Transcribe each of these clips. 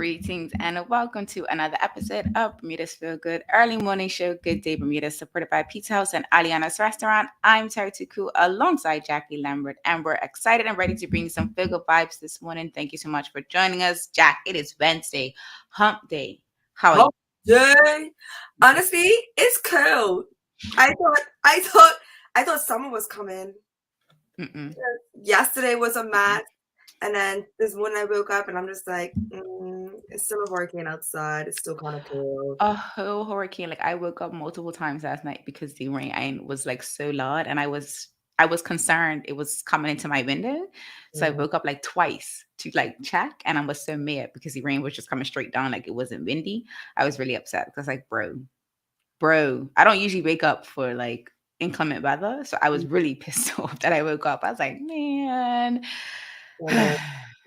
Greetings and welcome to another episode of Bermuda's Feel Good Early Morning Show. Good Day Bermuda, supported by Pizza House and Aliana's Restaurant. I'm Terri Tuku alongside Jackie Lambert, and we're excited and ready to bring you some feel good vibes this morning. Thank you so much for joining us. Jack, it is Wednesday, hump day. How are you? Hump day. Honestly, it's cold. I thought summer was coming. Mm-mm. Yesterday was a mess, and then this morning I woke up and I'm just like, it's still a hurricane outside. It's still kind of cold. A whole hurricane. Like I woke up multiple times last night because the rain was like so loud, and I was concerned it was coming into my window. So I Mm. woke up like twice to like check, and I was so mad because the rain was just coming straight down, like it wasn't windy. I was really upset because like, bro, I don't usually wake up for like inclement weather, so I was really pissed off that I woke up. I was like, man. And I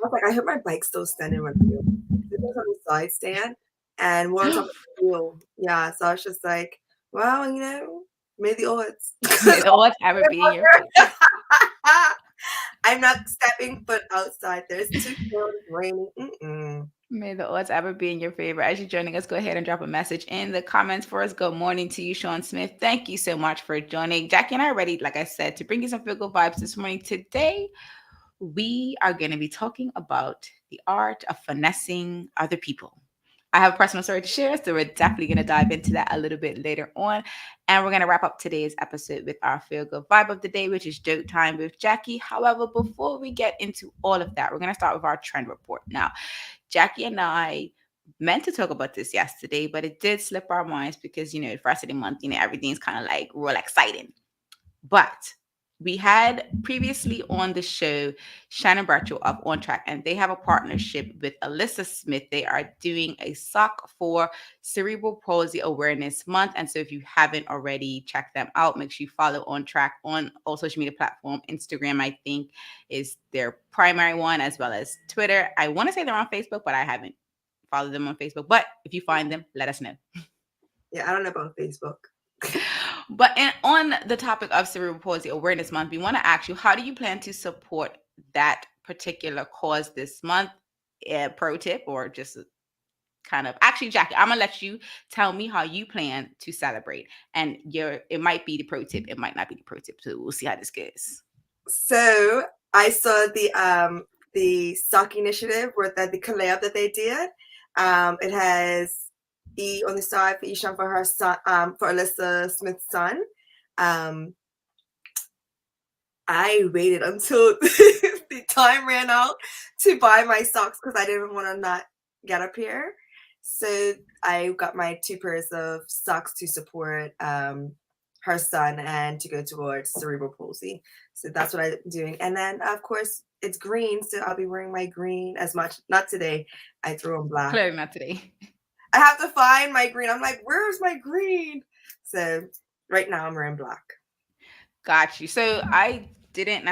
was like, I hope my bike's still standing when I feel. It was on the side stand, and we're on top of the wheel. Yeah, so I was just like, well, may the odds. May the odds ever be in your favor. I'm not stepping foot outside. There's too cold, it's raining. May the odds ever be in your favor. As you're joining us, go ahead and drop a message in the comments for us. Good morning to you, Sean Smith. Thank you so much for joining. Jackie and I are ready, like I said, to bring you some feel good vibes this morning. Today, we are going to be talking about the art of finessing other people. I have a personal story to share, so we're definitely going to dive into that a little bit later on. And we're going to wrap up today's episode with our feel good vibe of the day, which is joke time with Jackie. However, before we get into all of that, we're going to start with our trend report. Now, Jackie and I meant to talk about this yesterday, but it did slip our minds because, the first of the month, everything's kind of like real exciting. But we had previously on the show Shannon Bradshaw of On Track, and they have a partnership with Alyssa Smith. They are doing a sock for Cerebral Palsy Awareness Month. And so if you haven't already checked them out, make sure you follow On Track on all social media platforms. Instagram, I think, is their primary one, as well as Twitter. I want to say they're on Facebook, but I haven't followed them on Facebook. But if you find them, let us know. Yeah, I don't know about Facebook. But on the topic of Cerebral Palsy Awareness Month, we want to ask you, how do you plan to support that particular cause this month? Pro tip, or just kind of, actually, Jackie, I'm gonna let you tell me how you plan to celebrate, and it might be the pro tip, it might not be the pro tip, so we'll see how this goes. So I saw the sock initiative with the collab that they did. It has E on the side for Ishan for her son, for Alyssa Smith's son. I waited until the time ran out to buy my socks because I didn't want to not get a pair. So I got my 2 pairs of socks to support her son and to go towards cerebral palsy. So that's what I'm doing. And then, of course, it's green, so I'll be wearing my green as much. Not today. I threw on black. Clearly not today. I have to find my green. I'm like, where's my green? So right now I'm wearing black. Got you. So I didn't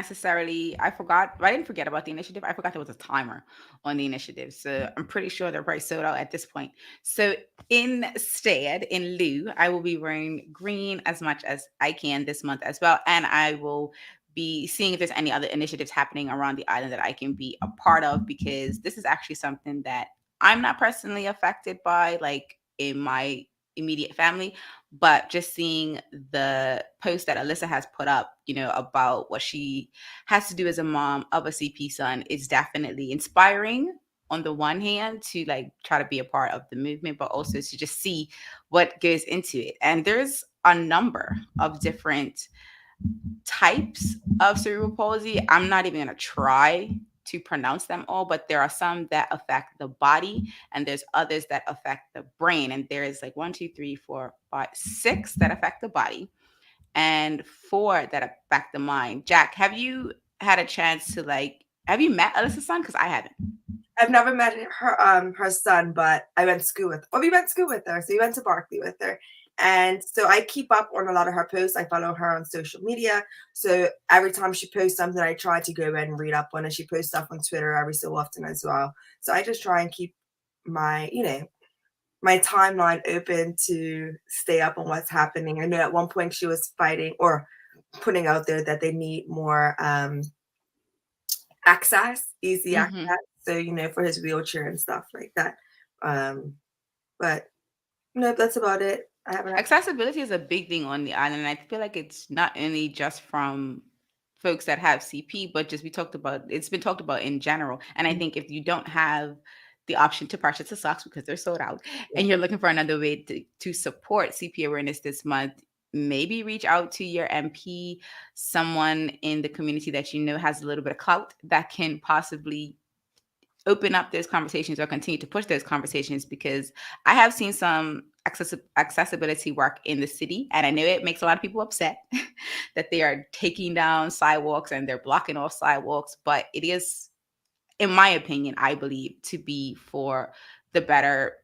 forget about the initiative. I forgot there was a timer on the initiative. So I'm pretty sure they're probably sold out at this point. So in lieu, I will be wearing green as much as I can this month as well. And I will be seeing if there's any other initiatives happening around the island that I can be a part of, because this is actually something that I'm not personally affected by, like in my immediate family, but just seeing the post that Alyssa has put up, about what she has to do as a mom of a CP son, is definitely inspiring on the one hand to like try to be a part of the movement, but also to just see what goes into it. And there's a number of different types of cerebral palsy. I'm not even going to try to pronounce them all, but there are some that affect the body and there's others that affect the brain. And there is like 1, 2, 3, 4, 5, 6 that affect the body and 4 that affect the mind. Jack, have you had a chance to have you met Alyssa's son? Because I haven't. I've never met her son, but we went to school with her. So we went to Berkeley with her. And so I keep up on a lot of her posts. I follow her on social media. So every time she posts something, I try to go in and read up on it. She posts stuff on Twitter every so often as well. So I just try and keep my timeline open to stay up on what's happening. I know at one point she was fighting or putting out there that they need more easy access. So, for his wheelchair and stuff like that. But no, that's about it. I haven't. Accessibility is a big thing on the island, and I feel like it's not only just from folks that have CP, but just it's been talked about in general. And I think if you don't have the option to purchase the socks because they're sold out, and you're looking for another way to support CP awareness this month, maybe reach out to your MP, someone in the community that you know has a little bit of clout that can possibly open up those conversations or continue to push those conversations, because I have seen some accessibility work in the city, and I know it makes a lot of people upset that they are taking down sidewalks and they're blocking off sidewalks, but it is, in my opinion, I believe, to be for the better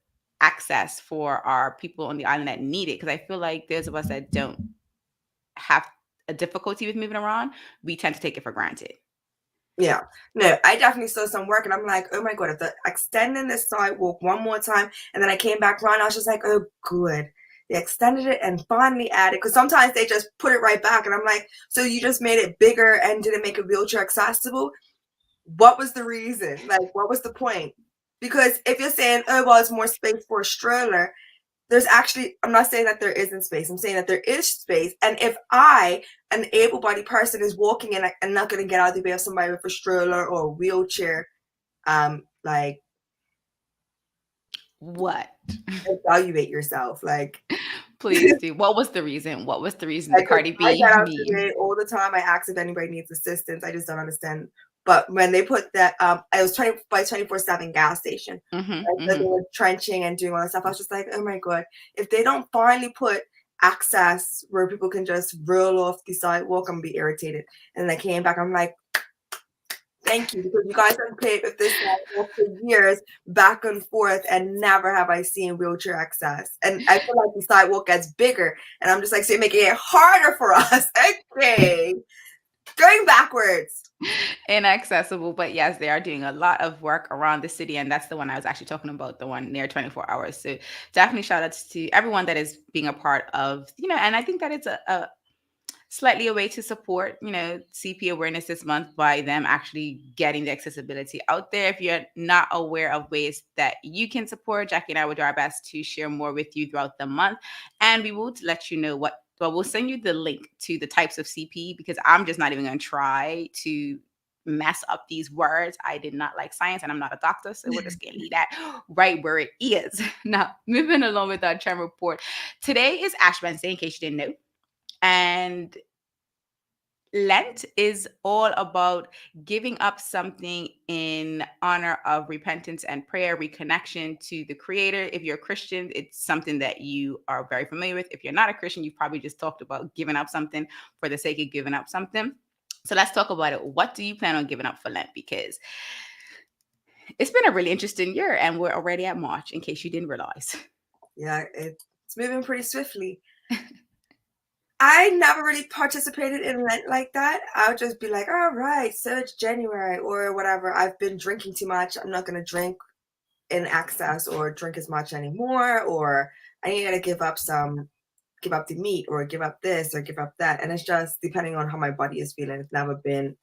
access for our people on the island that need it, because I feel like those of us that don't have a difficulty with moving around, we tend to take it for granted. Yeah, no, I definitely saw some work, and I'm like, oh my god, if they're extending this sidewalk one more time, and then I came back around, I was just like, oh good, they extended it and finally added, because sometimes they just put it right back, and I'm like, so you just made it bigger and didn't make it wheelchair accessible? What was the reason? Like, what was the point? Because if you're saying, oh well, it's more space for a stroller, there's actually, I'm not saying that there isn't space. I'm saying that there is space. And if I, an able-bodied person, is walking and I'm not going to get out of the way of somebody with a stroller or a wheelchair, like, What? evaluate yourself. Like, Please do. What was the reason? What was the reason? The like, Cardi I B get out of the meme. way all the time. I ask if anybody needs assistance. I just don't understand. But when they put that, I was 24/7 gas station. Right? So they were trenching and doing all that stuff. I was just like, oh my god, if they don't finally put access where people can just roll off the sidewalk, I'm gonna be irritated. And then I came back, I'm like, thank you, because you guys have played with this sidewalk for years, back and forth, and never have I seen wheelchair access. And I feel like the sidewalk gets bigger, and I'm just like, so you're making it harder for us. Okay, going backwards. Inaccessible, but yes, they are doing a lot of work around the city, and that's the one I was actually talking about, the one near 24 hours. So definitely shout outs to everyone that is being a part of, and I think that it's a slightly a way to support, CP awareness this month by them actually getting the accessibility out there. If you're not aware of ways that you can support, Jacky and I will do our best to share more with you throughout the month. And we will let you know we'll send you the link to the types of CP, because I'm just not even going to try to mess up these words. I did not like science and I'm not a doctor, so we're just going to leave that right where it is. Now, moving along with our trend report. Today is Ash Wednesday, in case you didn't know. And Lent is all about giving up something in honor of repentance and prayer, reconnection to the Creator. If you're a Christian, it's something that you are very familiar with. If you're not a Christian, you've probably just talked about giving up something for the sake of giving up something. So let's talk about it. What do you plan on giving up for Lent? Because it's been a really interesting year, and we're already at March, in case you didn't realize. Yeah, it's moving pretty swiftly. I never really participated in Lent like that. I would just be like, all right, so it's January or whatever. I've been drinking too much. I'm not going to drink in excess or drink as much anymore. Or I need to give up the meat or give up this or give up that. And it's just depending on how my body is feeling. It's never been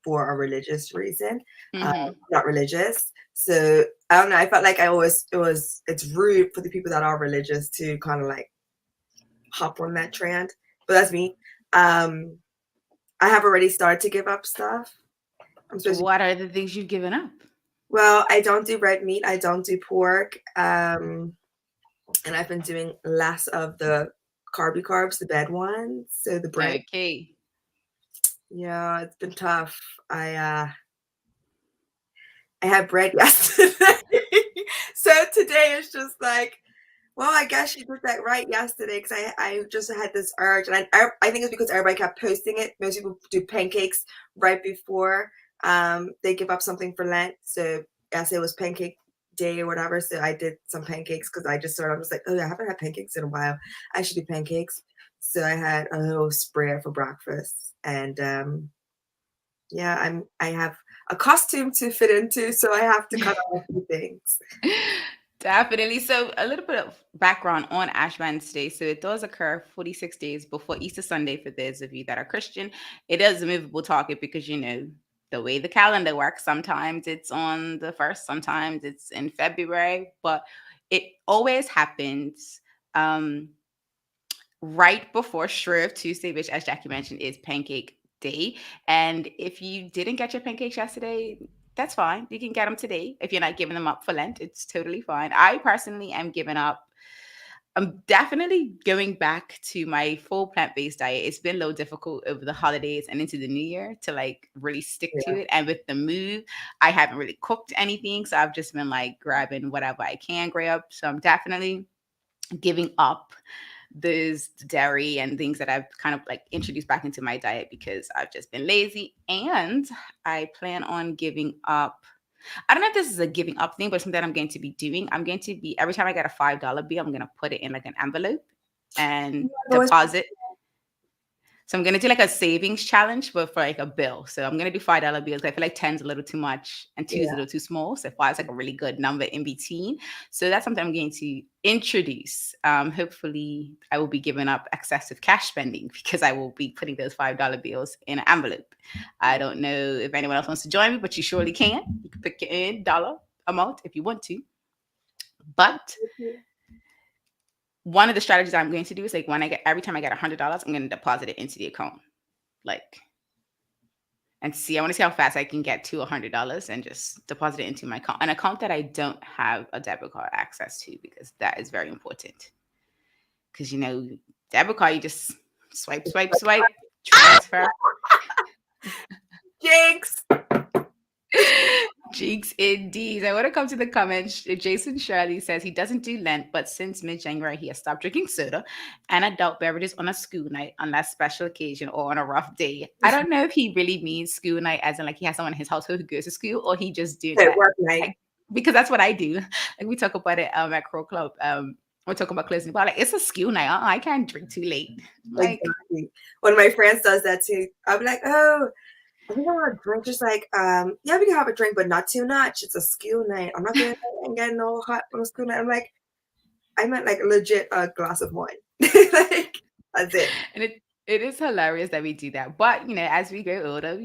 for a religious reason. Not religious. So I don't know. I felt like it's rude for the people that are religious to kind of like hop on that trend. But that's me. I have already started to give up stuff. What are the things you've given up? Well, I don't do red meat. I don't do pork. And I've been doing less of the carbs, the bad ones. So the bread. Okay. Yeah, it's been tough. I had bread yesterday. So today it's just like, well, I guess you did that right yesterday, because I just had this urge, and I think it's because everybody kept posting it. Most people do pancakes right before they give up something for Lent. So yes, it was pancake day or whatever. So I did some pancakes because I just was like, oh, I haven't had pancakes in a while. I should do pancakes. So I had a little spread for breakfast, and yeah, I have a costume to fit into, so I have to cut out a few things. Definitely. So a little bit of background on Ash Wednesday. So it does occur 46 days before Easter Sunday for those of you that are Christian. It is a movable target because, the way the calendar works. Sometimes it's on the 1st, sometimes it's in February, but it always happens right before Shrove Tuesday, which, as Jackie mentioned, is Pancake Day. And if you didn't get your pancakes yesterday, that's fine. You can get them today. If you're not giving them up for Lent, it's totally fine. I personally am giving up. I'm definitely going back to my full plant-based diet. It's been a little difficult over the holidays and into the new year to like really stick to Yeah. it. And with the move, I haven't really cooked anything. So I've just been like grabbing whatever I can grab. So I'm definitely giving up those dairy and things that I've kind of like introduced back into my diet because I've just been lazy. And I plan on giving up. I don't know if this is a giving up thing, but something that I'm going to be doing. I'm going to be every time I get a $5 bill, I'm going to put it in like an envelope and I've always deposit. So I'm gonna do like a savings challenge, but for like a bill. So I'm gonna do $5 bills. I feel like 10's a little too much and 2's a yeah. little too small. So 5 is like a really good number in between. So that's something I'm going to introduce. Hopefully, I will be giving up excessive cash spending because I will be putting those $5 bills in an envelope. I don't know if anyone else wants to join me, but you surely can. You can pick your in dollar amount if you want to. But one of the strategies I'm going to do is like every time I get $100, I'm going to deposit it into the account, like, and see. I want to see how fast I can get to $100 and just deposit it into my account, an account that I don't have a debit card access to, because that is very important. Because debit card, you just swipe, swipe, swipe, transfer. Jinx. Jinx indeed. I want to come to the comments. Jason Shirley says he doesn't do Lent, but since mid-January he has stopped drinking soda and adult beverages on a school night unless special occasion or on a rough day. I don't know if he really means school night as in like he has someone in his household who goes to school, or he just doing Okay, that. work night. Because that's what I do. Like we talk about it at Crow Club. We're talking about closing, but like it's a school night. I can't drink too late. Like exactly. When my friends does that too, I'll be like, oh, I think I want a drink. Just like, yeah, we can have a drink, but not too much. It's a school night. I'm not going and getting all hot on a school night. I'm like, I meant like legit a glass of wine. Like, that's it. And it is hilarious that we do that. But as we grow older,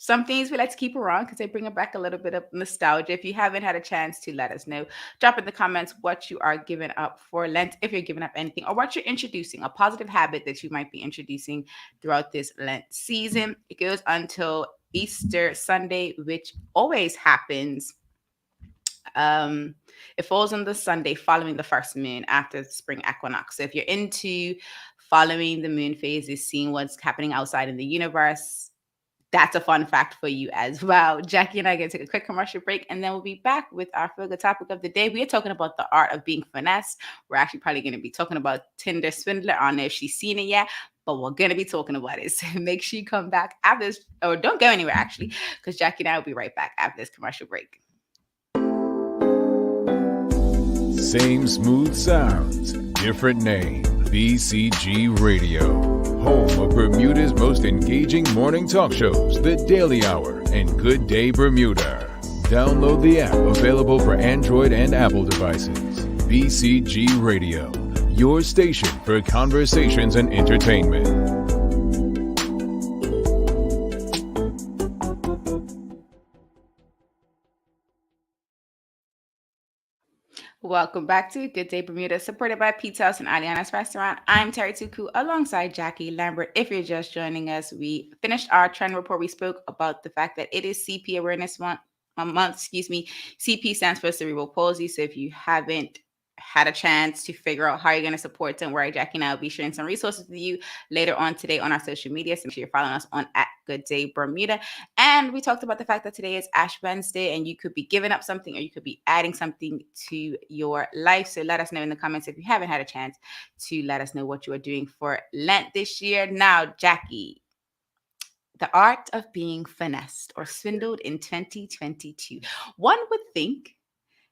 some things we like to keep around because they bring back a little bit of nostalgia. If you haven't had a chance to let us know, drop in the comments what you are giving up for Lent, if you're giving up anything, or what you're introducing, a positive habit that you might be introducing throughout this Lent season. It goes until Easter Sunday, which always happens. It falls on the Sunday following the first moon after the spring equinox. So if you're into following the moon phases, seeing what's happening outside in the universe, that's a fun fact for you as well. Jackie and I are going to take a quick commercial break, and then we'll be back with our feel good topic of the day. We are talking about the art of being finessed. We're actually probably going to be talking about Tinder Swindler. I don't know if she's seen it yet, but we're going to be talking about it. So make sure you come back after this, or don't go anywhere actually, because Jackie and I will be right back after this commercial break. Same smooth sounds, different name. BCG Radio, home of Bermuda's most engaging morning talk shows, The Daily Hour and Good Day Bermuda. Download the app, available for Android and Apple devices. BCG Radio, your station for conversations and entertainment. Welcome back to Good Day Bermuda, supported by Pizza House and Aliana's Restaurant. I'm Terry Tuku alongside Jackie Lambert. If you're just joining us, we finished our trend report. We spoke about the fact that it is CP Awareness Month. CP stands for cerebral palsy. So if you haven't had a chance to figure out how you're going to support them, where Jackie and I will be sharing some resources with you later on today on our social media. So make sure you're following us on @GoodDayBermuda. And we talked about the fact that today is Ash Wednesday, and you could be giving up something or you could be adding something to your life. So let us know in the comments if you haven't had a chance to let us know what you are doing for Lent this year. Now, Jackie, the art of being finessed or swindled in 2022. One would think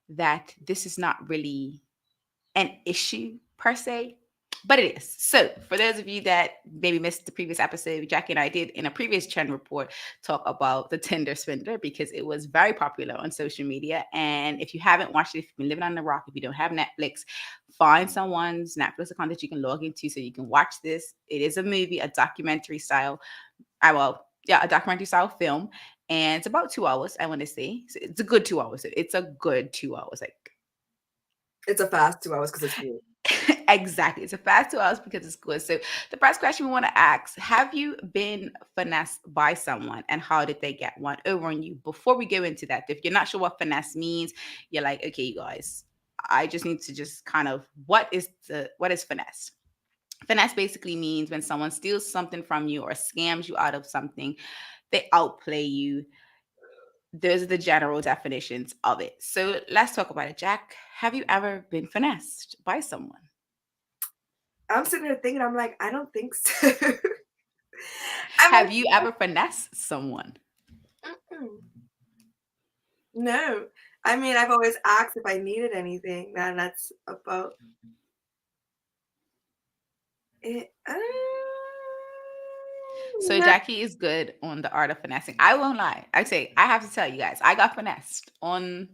that this is not really an issue per se, but it is. So for those of you that maybe missed the previous episode, Jackie and I did in a previous trend report talk about the Tinder Swindler because it was very popular on social media. And if you haven't watched it, if you've been living on the rock, if you don't have Netflix, find someone's Netflix account that you can log into so you can watch this. It is a movie, a documentary style. yeah, a documentary style film, and it's about 2 hours. I want to say so it's a good 2 hours. It's a good 2 hours. Like It's a fast 2 hours because it's good. exactly, it's a fast 2 hours because it's good. So the first question we want to ask: have you been finessed by someone, and how did they get one over on you? Before we go into that, if you're not sure what finesse means, you're like, okay, you guys, I just need to just kind of what is finesse? Finesse basically means when someone steals something from you or scams you out of something, they outplay you. Those are the general definitions of it. So let's talk about it. Jack, have you ever been finessed by someone? I'm sitting here thinking, I'm like, I don't think so. Have you ever finessed someone? No. I mean, I've always asked if I needed anything, and that's about it. So Jackie is good on the art of finessing. I won't lie. I have to tell you guys, I got finessed on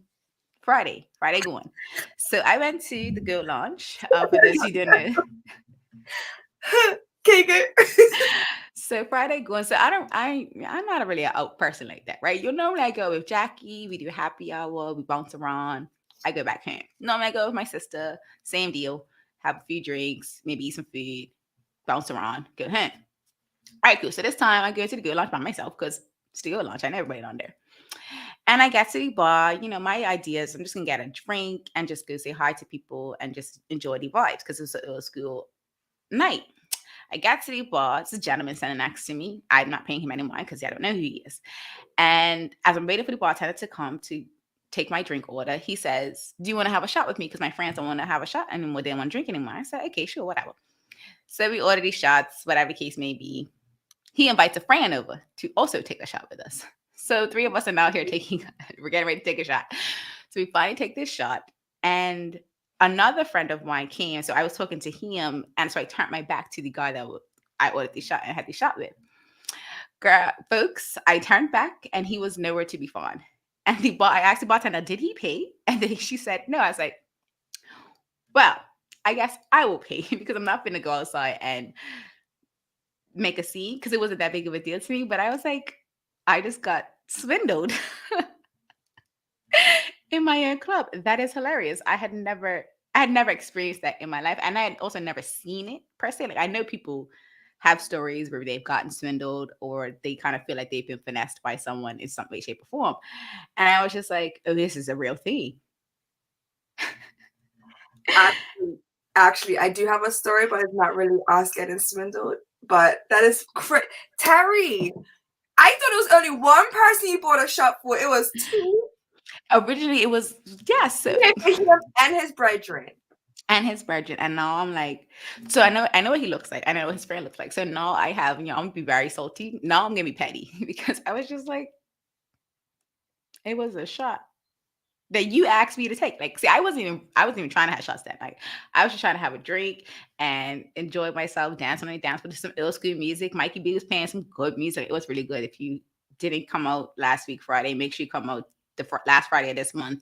Friday going. So I went to the Go launch. For those who don't know. Okay, good. So Friday going. So I'm not really an out person like that, right? Normally I go with Jackie, we do happy hour, we bounce around, I go back home. Normally I go with my sister, same deal, have a few drinks, maybe eat some food, bounce around, go home. All right, cool. So this time I go to the Go launch by myself because it's the Go launch. I know everybody on there. And I get to the bar, my idea is I'm just gonna get a drink and just go say hi to people and just enjoy the vibes because it's an old school night. I got to the bar. It's a gentleman standing next to me. I'm not paying him any mind because I don't know who he is. And as I'm waiting for the bartender to come to take my drink order, he says, "Do you want to have a shot with me? Because my friends don't want to have a shot anymore. They don't want to drink anymore." I said, "Okay, sure, whatever." So we order these shots, whatever the case may be. He invites a friend over to also take a shot with us. So 3 of us are now here we're getting ready to take a shot. So we finally take this shot, and another friend of mine came. So I was talking to him, and so I turned my back to the guy that I ordered the shot and had the shot with. Girl, folks, I turned back, and he was nowhere to be found. And I asked the bartender, "Did he pay?" And then she said, "No." I was like, "Well, I guess I will pay because I'm not going to go outside and make a scene because it wasn't that big of a deal to me." But I was like, I just got swindled in my own club. That is hilarious. I had never experienced that in my life, and I had also never seen it per se. Like I know people have stories where they've gotten swindled or they kind of feel like they've been finessed by someone in some way, shape, or form. And I was just like, oh, this is a real thing. Actually, I do have a story, but it's not really us getting swindled. But that is Terri. I thought it was only one person you bought a shot for. It was two. Originally, it was yes, and his brethren. And his virgin. And now I'm like, so I know what he looks like. I know what his friend looks like. So now I have, I'm gonna be very salty. Now I'm gonna be petty because I was just like, it was a shot that you asked me to take. Like, see, I wasn't even trying to have shots that night. I was just trying to have a drink and enjoy myself, dance on the dance with some old school music. Mikey B was playing some good music. It was really good. If you didn't come out last week Friday, make sure you come out the last Friday of this month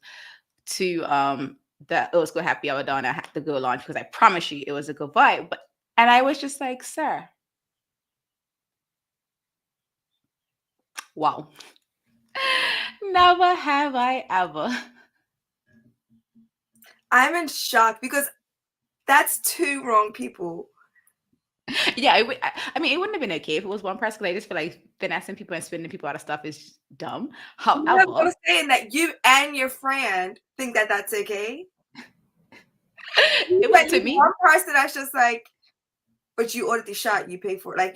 to the old school happy hour down at the Go launch because I promise you it was a good vibe. And I was just like, sir, wow. Never have I ever. I'm in shock because that's two wrong people. Yeah, I mean, it wouldn't have been okay if it was one person. Because I just feel like finessing people and spending people out of stuff is dumb. However, I was saying that you and your friend think that that's okay. It was to me one person that's just like, but you ordered the shot, you paid for it, like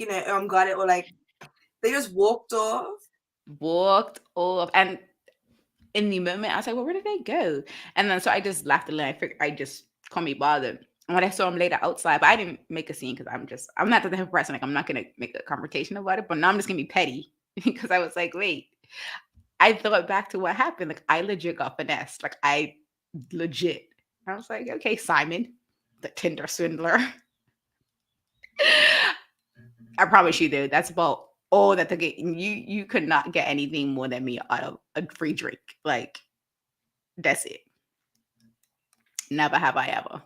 got it, or like they just walked off. And in the moment I was like, well, where did they go? And then so I just laughed and I figured I just can't be bothered. And when I saw him later outside, but I didn't make a scene because I'm not the type of person, like I'm not gonna make a confrontation about it, but now I'm just gonna be petty because I was like, wait, I thought back to what happened. Like I legit got finessed. Like I legit. I was like, okay, Simon, the Tinder swindler. I promise you, dude, that's about all that they get. You could not get anything more than me out of a free drink. Like, that's it. Never have I ever.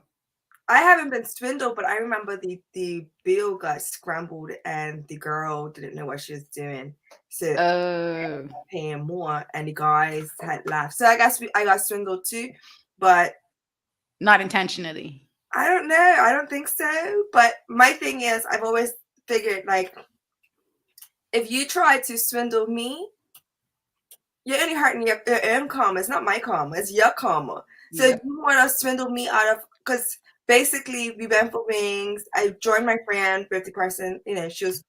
I haven't been swindled, but I remember the bill got scrambled and the girl didn't know what she was doing. So Oh, paying more and the guys had laughed. So I guess I got swindled too, but not intentionally. I don't know. I don't think so. But my thing is, I've always figured like, if you try to swindle me, you're only hurting your own karma. It's not my karma. It's your karma. So Yeah. if you want to swindle me out of, because basically we went for wings. I joined my friend, birthday person. You know, she was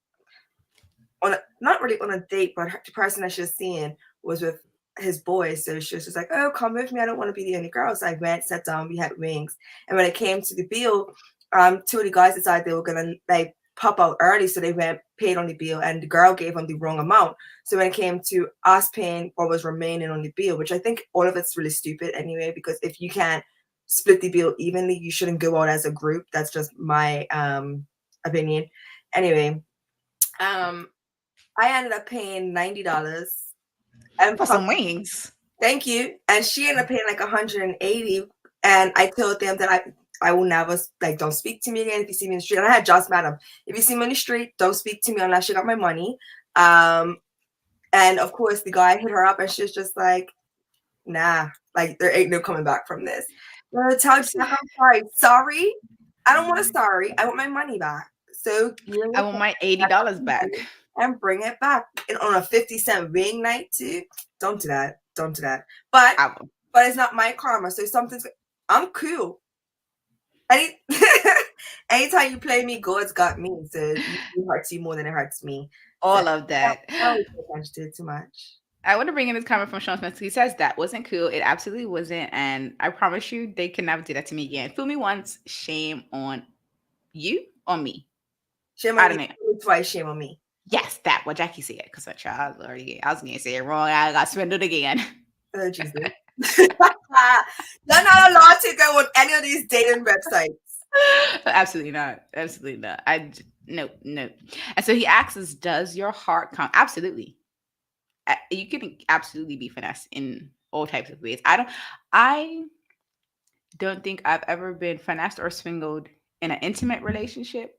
on not really on a date, but the person that she was seeing was with his boy. So she was just like, "Oh, come with me. I don't want to be the only girl." So I went, sat down. We had wings, and when it came to the bill, two of the guys decided they were gonna like pop out early, so they went paid on the bill, and the girl gave them the wrong amount. So when it came to us paying what was remaining on the bill, which I think all of it's really stupid anyway, because if you can't split the bill evenly, you shouldn't go out as a group. That's just my opinion. Anyway, I ended up paying $90 and For some wings. thank you. And she ended up paying like 180. And I told them that I will never like, don't speak to me again if you see me in the street. And I had just met him. If you see me in the street, don't speak to me unless you got my money. And of course the guy hit her up and she's just like, nah, like there ain't no coming back from this. No, tell Jack I'm sorry. Sorry. I don't want a sorry. I want my money back. So I want my $80 back. and bring it back. And on a 50-cent ring night too. Don't do that. Don't do that. But it's not my karma. So I'm cool. Anytime you play me, God's got me. So it hurts you more than it hurts me. All of that. I don't pay attention to it too much. I want to bring in this comment from Sean Smith. He says that wasn't cool. It absolutely wasn't. And I promise you, they can never do that to me again. Fool me once, shame on you or me. Shame on me. Twice, shame on me. Yes, that what Jackie said. Because I was going to say it wrong. I got swindled again. Oh, Jesus. You're not allowed to go on any of these dating websites. Absolutely not. Absolutely not. No. And so he asks us, does your heart count? Absolutely. You can absolutely be finessed in all types of ways. I don't think I've ever been finessed or swindled in an intimate relationship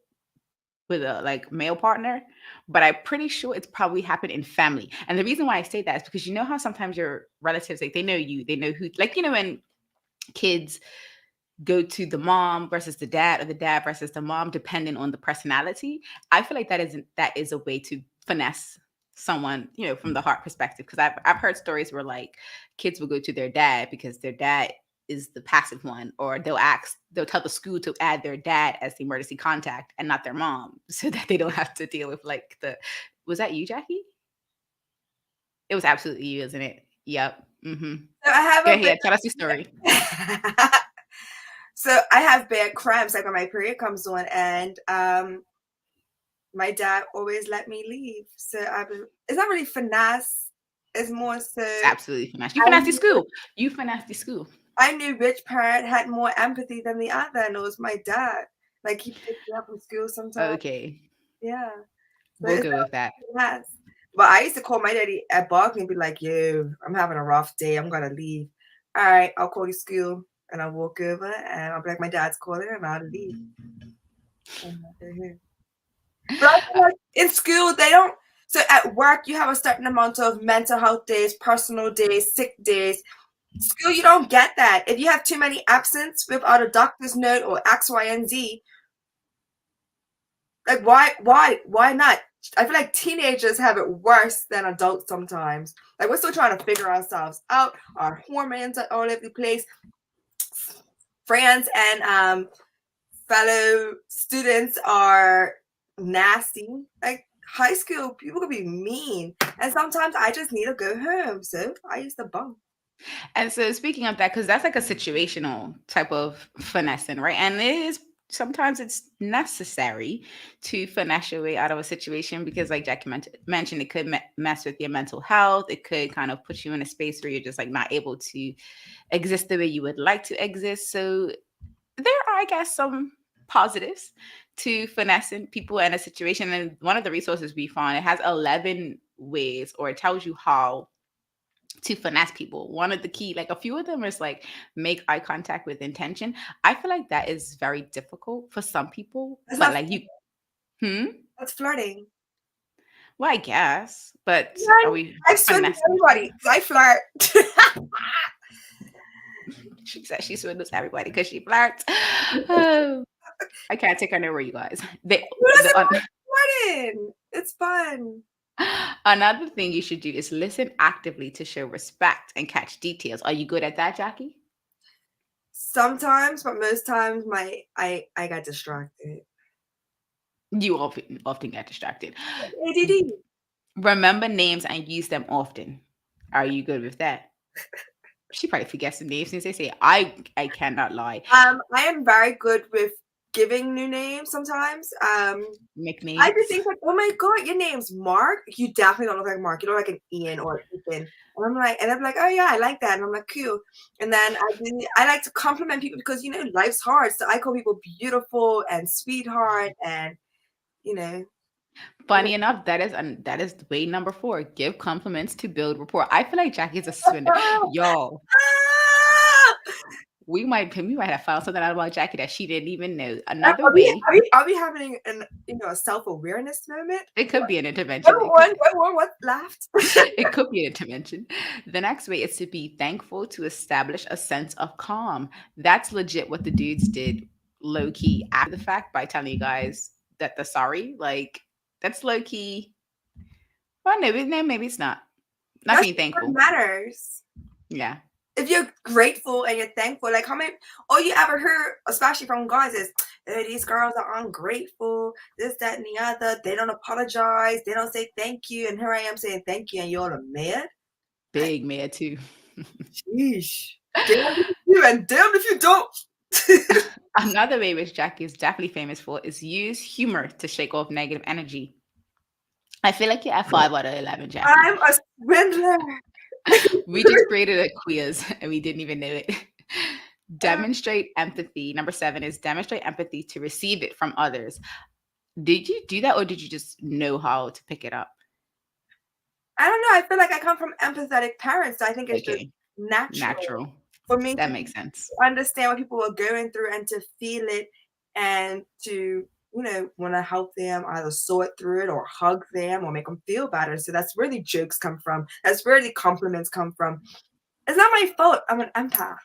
with a like male partner, but I'm pretty sure it's probably happened in family. And the reason why I say that is because you know how sometimes your relatives, like they know you, they know who, like, you know, when kids go to the mom versus the dad or the dad versus the mom, depending on the personality. I feel like that is a way to finesse someone, you know, from the heart perspective. Because I've heard stories where like kids will go to their dad because their dad is the passive one, or they'll tell the school to add their dad as the emergency contact and not their mom, so that they don't have to deal with like was that you, Jackie? It was absolutely you, isn't it? Yep. Mm-hmm. So I have tell us your story. So I have bad cramps, like when my period comes on, and my dad always let me leave. So it's not really finesse. It's more so it's absolutely finesse. You finesse the school. You finesse the school. I knew which parent had more empathy than the other, and it was my dad. Like he picked me up from school sometimes. Okay. Yeah. So we'll go with that. Finesse. But I used to call my daddy at Barkley and be like, "Yo, I'm having a rough day. I'm gonna leave. All right, I'll call the school." And I'll walk over and I'll be like, "My dad's calling," and I'll leave. But like in school, they don't. So at work, you have a certain amount of mental health days, personal days, sick days. School, you don't get that. If you have too many absence without a doctor's note or X, Y, and Z, like why not? I feel like teenagers have it worse than adults sometimes. Like we're still trying to figure ourselves out. Our hormones are all over the place. Friends and fellow students are nasty. Like high school, people can be mean, and sometimes I just need to go home. So I used to bump. And so speaking of that, because that's like a situational type of finessing, right? And sometimes it's necessary to finesse your way out of a situation because, like Jackie mentioned, it could mess with your mental health. It could kind of put you in a space where you're just like not able to exist the way you would like to exist. So there are, I guess, some positives to finessing people in a situation. And one of the resources we found, it has 11 ways, or it tells you how to finesse people. One of the key, like a few of them is like make eye contact with intention. I feel like that is very difficult for some people, That's but not like you, hmm? that's flirting. Well, I guess, but are Right? we I swindle finessing everybody people? 'cause I flirt. She said she swindles everybody because she flirts. Oh, I can't take her nowhere, you guys. Who doesn't The like flirting? It's fun. another thing you should do is listen actively to show respect and catch details. Are you good at that, Jackie? Sometimes, but most times I got distracted. You often get distracted. ADD. Remember names and use them often. Are you good with that? She probably forgets the names since they say I cannot lie. I am very good with giving new names sometimes. I Nicknames. just think like, oh my god, your name's Mark. You definitely don't look like Mark. You look like an Ian or an Ethan. And I'm like, oh yeah, I like that. And I'm like, cool. And then I like to compliment people because life's hard. So I call people beautiful and sweetheart and you know. Funny enough, that is way number 4. Give compliments to build rapport. I feel like Jackie's a swindler. Y'all, we might have found something out about Jackie that she didn't even know. Another way, Are we having a self-awareness moment? it could be an intervention. What laughed? It could be an intervention. The next way is to be thankful to establish a sense of calm. That's legit what the dudes did low key after the fact by telling you guys that they're sorry. Like, that's low key. Well, no, maybe it's not. Not being thankful. What matters. Yeah. If you're grateful and you're thankful, like how many, all you ever heard, especially from guys, is these girls are ungrateful, this, that, and the other. They don't apologize. They don't say thank you. And here I am saying thank you, and you're all mad. Big mad too. Sheesh. Damn if you do and damn if you don't. Another way which Jackie is definitely famous for is use humor to shake off negative energy. I feel like you're at 5 out of 11, Jackie. I'm a swindler. We just created a quiz and we didn't even know it. Demonstrate empathy. Number 7 is demonstrate empathy to receive it from others. Did you do that or did you just know how to pick it up? I don't know. I feel like I come from empathetic parents. So I think it's just natural for me. That makes sense. Understand what people are going through and to feel it and to want to help them either sort through it or hug them or make them feel better. So that's where the jokes come from. That's where the compliments come from. It's not my fault. I'm an empath.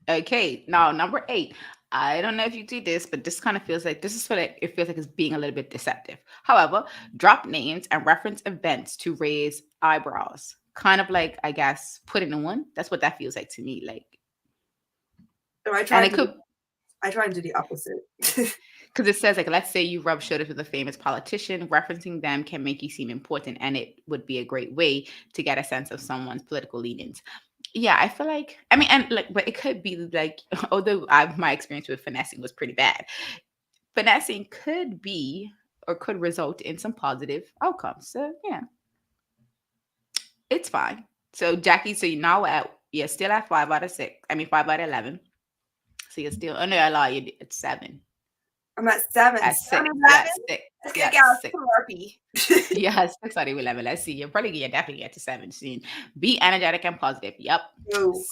Okay, now number 8. I don't know if you do this, but this kind of feels like it feels like it's being a little bit deceptive. However, drop names and reference events to raise eyebrows. Kind of like, I guess, put it in one. That's what that feels like to me. Like, so I try and do the opposite. Because it says, like, let's say you rub shoulders with a famous politician, referencing them can make you seem important, and it would be a great way to get a sense of someone's political leanings. Yeah, I feel like, but it could be like, although my experience with finessing was pretty bad, finessing could be or could result in some positive outcomes. So, yeah, it's fine. So, Jackie, so you're still at 5 out of 6. 5 out of 11. So you're still, oh no, I lie, you're at 7. I'm at 7. At 6. Let's get therapy. Yeah, 6 out of 11. Let's see. You're definitely get to 7 soon. Be energetic and positive. Yep.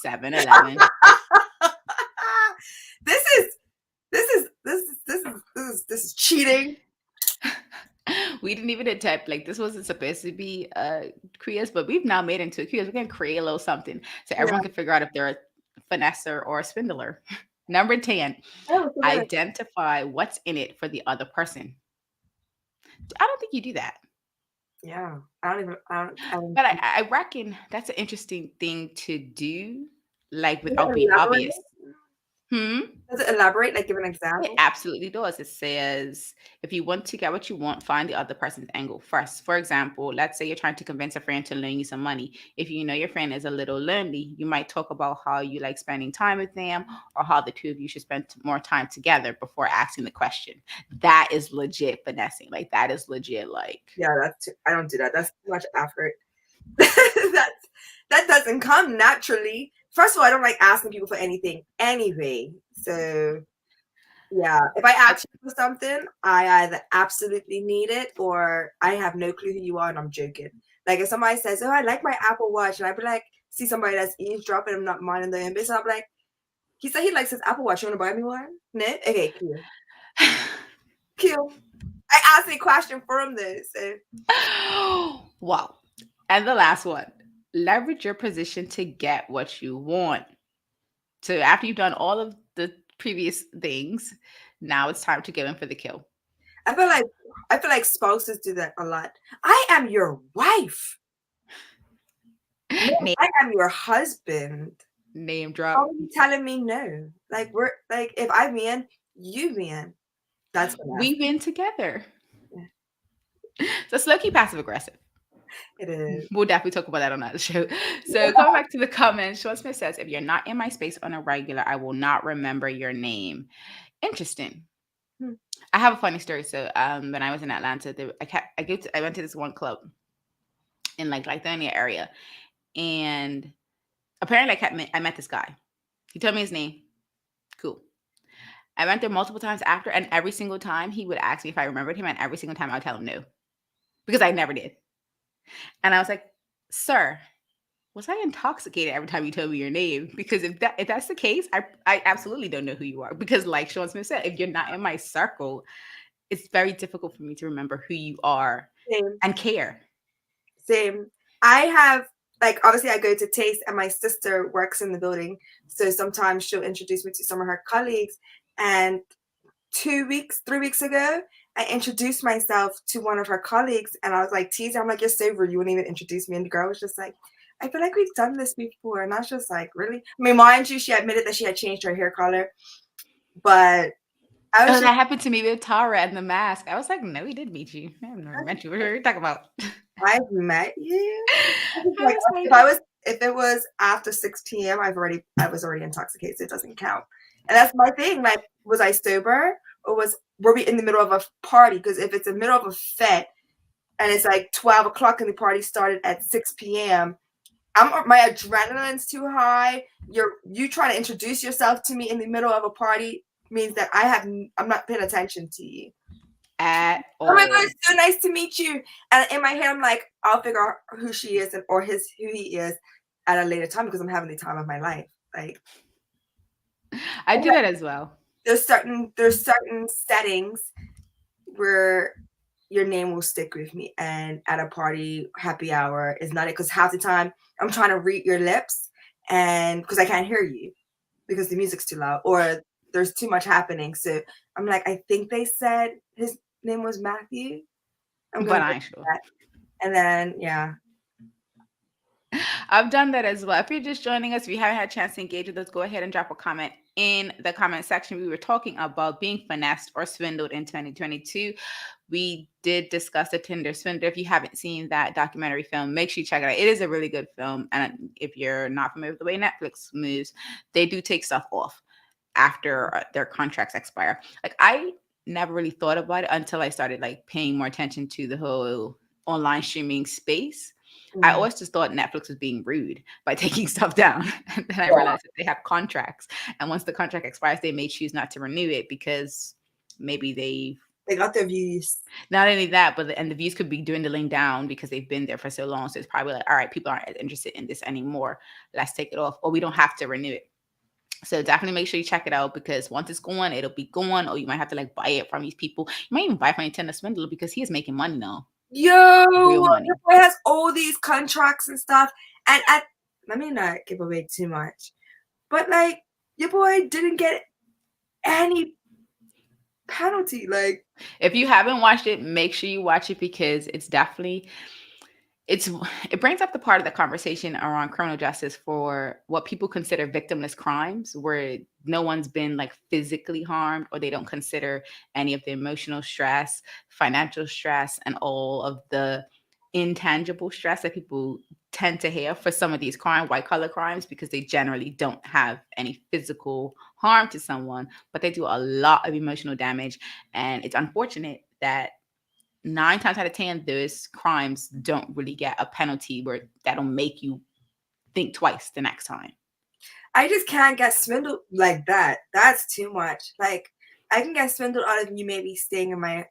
7, 11. This is cheating. We didn't even attempt, like, this wasn't supposed to be a quiz, but we've now made it into a quiz. We're gonna create a little something so everyone can figure out if they're a finesser or a swindler. Number 10, identify what's in it for the other person. I don't think you do that. Yeah, I don't. But I reckon that's an interesting thing to do, like, without being obvious. Does it elaborate? Like, give an example? It absolutely does. It says, if you want to get what you want, find the other person's angle first. For example, let's say you're trying to convince a friend to loan you some money. If you know your friend is a little lonely, you might talk about how you like spending time with them or how the two of you should spend more time together before asking the question. That is legit finessing. Like, that is legit, like. Yeah, I don't do that. That's too much effort. That doesn't come naturally. First of all, I don't like asking people for anything anyway. So, yeah, if I ask you for something, I either absolutely need it or I have no clue who you are and I'm joking. Like, if somebody says, oh, I like my Apple Watch, and I'd be like, see somebody that's eavesdropping and I'm not minding their business. I'm like, he said he likes his Apple Watch. You want to buy me one? No? Okay, cool. Cool. I asked a question from this. So. Wow. And the last one, leverage your position to get what you want. So after you've done all of the previous things, now it's time to go in for the kill. I feel like spouses do that a lot. I am your wife. No, I am your husband. Name drop. How are you telling me no? Like we're like if I win, you win. That's what we win together. Yeah. So it's low-key passive aggressive. It is. We'll definitely talk about that on that show. So coming back to the comments, Sean Smith says, if you're not in my space on a regular, I will not remember your name. Interesting. I have a funny story. So when I was in Atlanta, I went to this one club in like Lithonia area, and apparently I met this guy. He told me his name. Cool. I went there multiple times after, and every single time he would ask me if I remembered him, and every single time I would tell him no, because I never did. And I was like, sir, was I intoxicated every time you told me your name? Because if that's the case, I absolutely don't know who you are. Because like Sean Smith said, if you're not in my circle, it's very difficult for me to remember who you are. Same. And care. Same. I have, like, obviously I go to Taste and my sister works in the building. So sometimes she'll introduce me to some of her colleagues. And 3 weeks ago, I introduced myself to one of her colleagues and I was like, teasing, I'm like, you're so rude. You wouldn't even introduce me. And the girl was just like, I feel like we've done this before. And I was just like, really? I mean, mind you, she admitted that she had changed her hair color. But I was that happened to me with Tara and the mask. I was like, no, we did meet you. I never met you. What are you talking about? I've met you. Like, if it was after 6 p.m., I was already intoxicated, so it doesn't count. And that's my thing. Like, was I sober or were we in the middle of a party? Because if it's in the middle of a fete and it's like 12 o'clock and the party started at 6 p.m., my adrenaline's too high. You trying to introduce yourself to me in the middle of a party means that I'm not paying attention to you at all. Oh my God, it's so nice to meet you. And in my head, I'm like, I'll figure out who she is who he is at a later time because I'm having the time of my life. Like, I do that as well. There's certain settings where your name will stick with me, and at a party, happy hour is not it because half the time I'm trying to read your lips, and because I can't hear you because the music's too loud or there's too much happening. So I'm like, I think they said his name was Matthew. But I'm sure. And then, yeah. I've done that as well. If you're just joining us, if you haven't had a chance to engage with us, go ahead and drop a comment in the comment section. We were talking about being finessed or swindled in 2022. We did discuss the Tinder Swindler. If you haven't seen that documentary film, make sure you check it out. It is a really good film. And if you're not familiar with the way Netflix moves, they do take stuff off after their contracts expire. Like, I never really thought about it until I started like paying more attention to the whole online streaming space. I always just thought Netflix was being rude by taking stuff down. And then I realized that they have contracts. And once the contract expires, they may choose not to renew it because maybe they got their views. Not only that, but the views could be dwindling down because they've been there for so long. So it's probably like, all right, people aren't interested in this anymore. Let's take it off. Or we don't have to renew it. So definitely make sure you check it out because once it's gone, it'll be gone. Or you might have to like buy it from these people. You might even buy from your Tinder Swindler because he is making money now. Yo, your boy has all these contracts and stuff. And let me not give away too much, but like your boy didn't get any penalty. Like, if you haven't watched it, make sure you watch it because it's definitely it brings up the part of the conversation around criminal justice for what people consider victimless crimes, where no one's been like physically harmed, or they don't consider any of the emotional stress, financial stress, and all of the intangible stress that people tend to have for some of these white collar crimes, because they generally don't have any physical harm to someone, but they do a lot of emotional damage. And it's unfortunate that 9 times out of 10, those crimes don't really get a penalty where that'll make you think twice the next time. I just can't get swindled like that. That's too much. Like, I can get swindled out of you maybe staying in my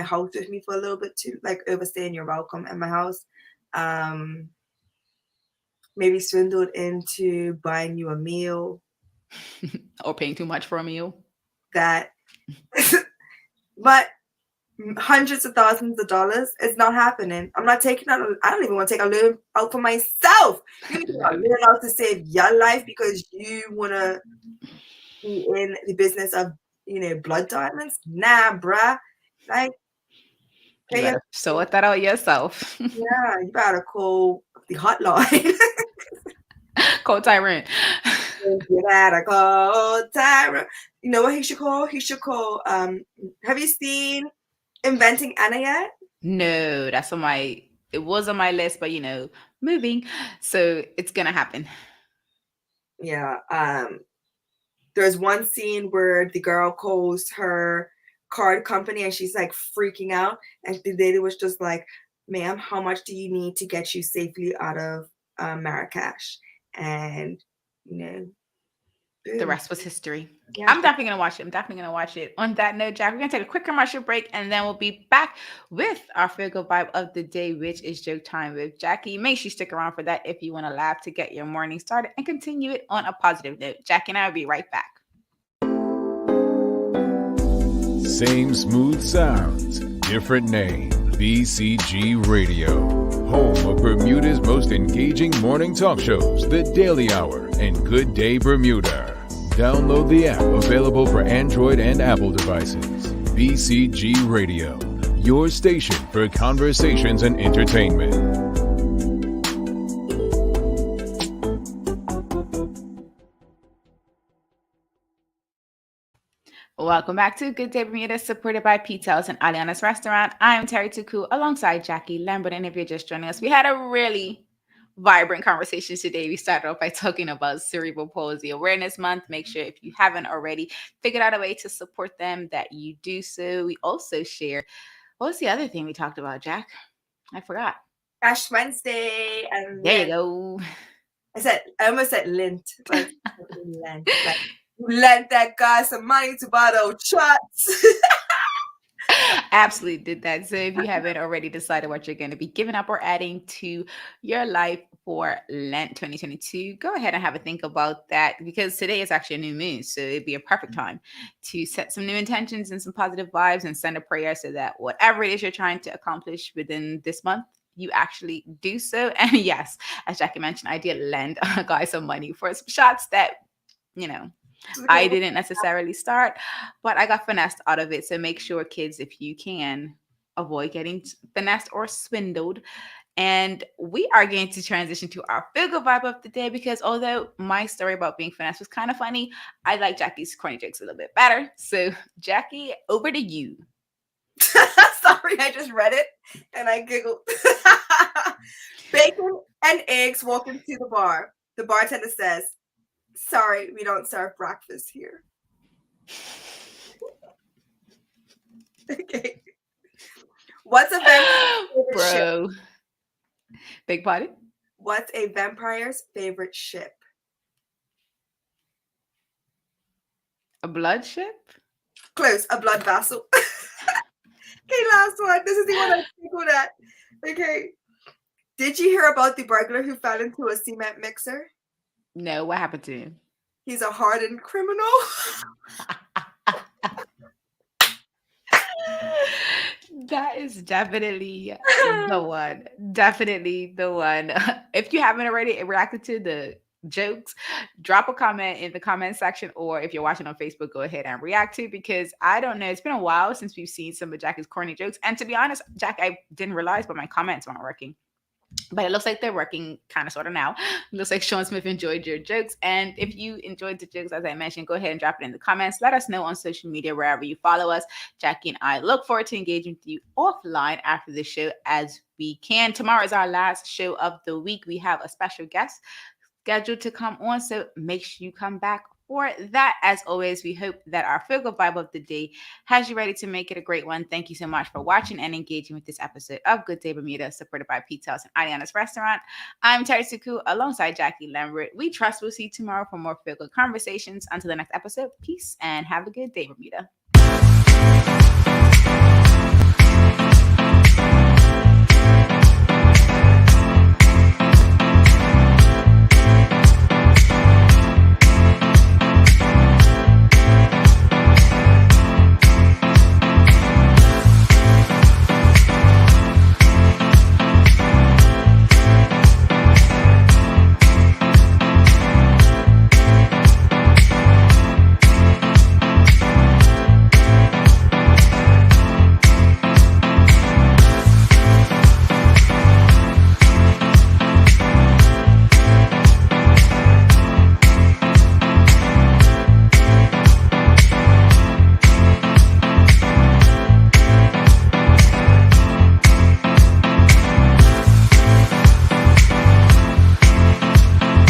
house with me for a little bit too, like overstaying your welcome at my house. maybe swindled into buying you a meal Or paying too much for a meal. that, but hundreds of thousands of dollars, it's not happening. I'm not taking out, I don't even want to take a loan out for myself. You need a loan out to save your life because you want to be in the business of, blood diamonds? Nah, bruh. Like, You better sort that out yourself. yeah, you better call the hotline. Call Tyrant. You better call Tyra. You know what he should call? He should call, have you seen Inventing Anna yet? No, it was on my list, but moving. So it's gonna happen. Yeah. There's one scene where the girl calls her card company and she's like freaking out. And the lady was just like, ma'am, how much do you need to get you safely out of Marrakesh? And, the rest was history. Yeah. I'm definitely going to watch it. On that note, Jack, we're going to take a quick commercial break and then we'll be back with our feel good vibe of the day, which is joke time with Jackie. Make sure you stick around for that if you want to laugh to get your morning started and continue it on a positive note. Jackie and I will be right back. Same smooth sounds, different name. BCG Radio, home of Bermuda's most engaging morning talk shows, The Daily Hour and Good Day Bermuda. Download the app, available for Android and Apple devices. BCG Radio, your station for conversations and entertainment. Welcome back to Good Day Bermuda, supported by Pizza's and Aliana's Restaurant. I'm Terri Tuku alongside Jackie Lambert. And if you're just joining us, we had a really vibrant conversation today. We started off by talking about Cerebral Palsy Awareness Month. Make sure if you haven't already figured out a way to support them that you do so. We also share, what was the other thing we talked about, Jack? I forgot. Ash Wednesday. And there you go. I almost said lint. Like, lint. Like, you lent that guy some money to buy those shots. Absolutely did that. So if you haven't already decided what you're going to be giving up or adding to your life for Lent 2022, go ahead and have a think about that, because today is actually a new moon. So it'd be a perfect time to set some new intentions and some positive vibes and send a prayer so that whatever it is you're trying to accomplish within this month, you actually do so. And yes, as Jackie mentioned, I did lend a guy some money for some shots that, I didn't necessarily start, but I got finessed out of it. So make sure, kids, if you can, avoid getting finessed or swindled. And we are going to transition to our feel good vibe of the day, because although my story about being finessed was kind of funny, I like Jackie's corny jokes a little bit better. So Jackie, over to you. Sorry, I just read it and I giggled. Bacon and eggs walk into the bar. The bartender says, "Sorry, we don't serve breakfast here." Okay. What's a vampire's favorite ship? Big party? What's a vampire's favorite ship? A blood ship? Close. A blood vessel. Okay, last one. This is the one I giggled at. Okay. Did you hear about the burglar who fell into a cement mixer? No, what happened to him? He's a hardened criminal. That is definitely the one. Definitely the one. If you haven't already reacted to the jokes, drop a comment in the comment section, or if you're watching on Facebook, go ahead and react to, because I don't know, it's been a while since we've seen some of Jackie's corny jokes. And to be honest, Jack, I didn't realize, but my comments weren't working. But it looks like they're working kind of sort of now. It looks like Sean Smith enjoyed your jokes. And if you enjoyed the jokes, as I mentioned, go ahead and drop it in the comments. Let us know on social media, wherever you follow us. Jackie and I look forward to engaging with you offline after the show as we can. Tomorrow is our last show of the week. We have a special guest scheduled to come on, so make sure you come back for that. As always, we hope that our feel good vibe of the day has you ready to make it a great one. Thank you so much for watching and engaging with this episode of Good Day Bermuda, supported by Pizza's and Aliana's Restaurant. I'm Terri Tuku alongside Jackie Lambert. We trust we'll see you tomorrow for more feel good conversations. Until the next episode, peace and have a good day, Bermuda.